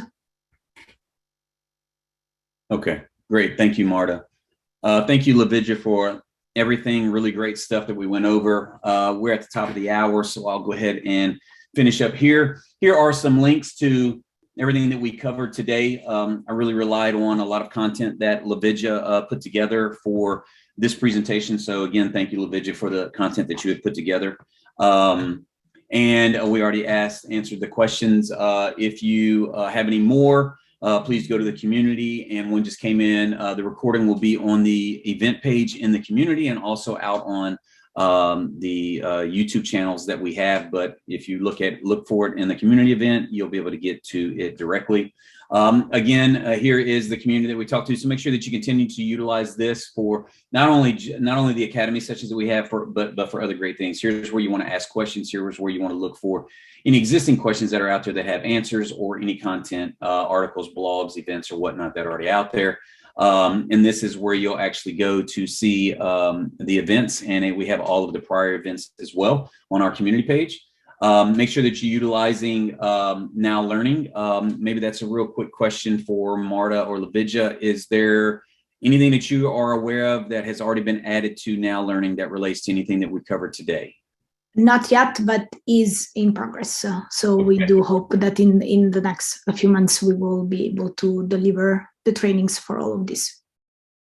Okay, great. Thank you, Marta. Thank you, Lavidya, for everything. Really great stuff that we went over. We're at the top of the hour, so I'll go ahead and finish up here. Here are some links to everything that we covered today. I really relied on a lot of content that Lavidya put together for this presentation. So again, thank you, Lavidya, for the content that you have put together. And we already answered the questions. If you have any more, please go to the community. And one just came in. The recording will be on the event page in the community and also out on the YouTube channels that we have. But if you look for it in the community event, you'll be able to get to it directly. Again, here is the community that we talked to. So make sure that you continue to utilize this for not only the academy sessions that we have, but for other great things. Here's where you want to ask questions. Here's where you want to look for any existing questions that are out there that have answers, or any content, articles, blogs, events, or whatnot that are already out there. And this is where you'll actually go to see the events, and we have all of the prior events as well on our community page. Make sure that you're utilizing Now Learning. Maybe that's a real quick question for Marta or Lavidja. Is there anything that you are aware of that has already been added to Now Learning that relates to anything that we covered today? Not yet, but is in progress. So we do hope that in the next few months, we will be able to deliver the trainings for all of this.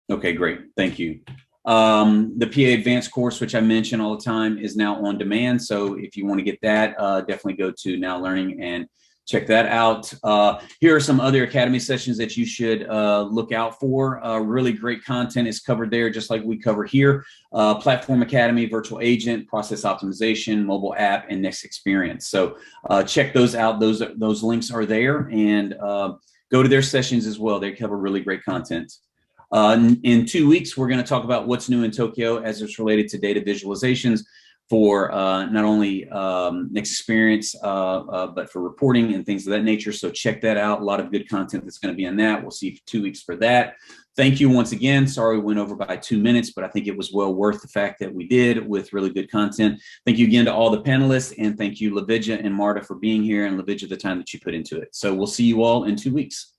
Okay, great. Thank you. The PA Advanced course, which I mention all the time, is now on demand. So if you want to get that, definitely go to Now Learning and check that out. Here are some other academy sessions that you should look out for. Really great content is covered there, just like we cover here. Platform Academy, Virtual Agent, Process Optimization, Mobile App, and Next Experience. So check those out. Those links are there, and go to their sessions as well. They cover really great content. In 2 weeks, we're going to talk about what's new in Tokyo as it's related to data visualizations for not only Next Experience, but for reporting and things of that nature. So check that out. A lot of good content that's going to be on that. We'll see you for 2 weeks for that. Thank you once again. Sorry we went over by 2 minutes, but I think it was well worth the fact that we did, with really good content. Thank you again to all the panelists, and thank you, Lavidja and Marta, for being here, and Lavidja, the time that you put into it. So we'll see you all in 2 weeks.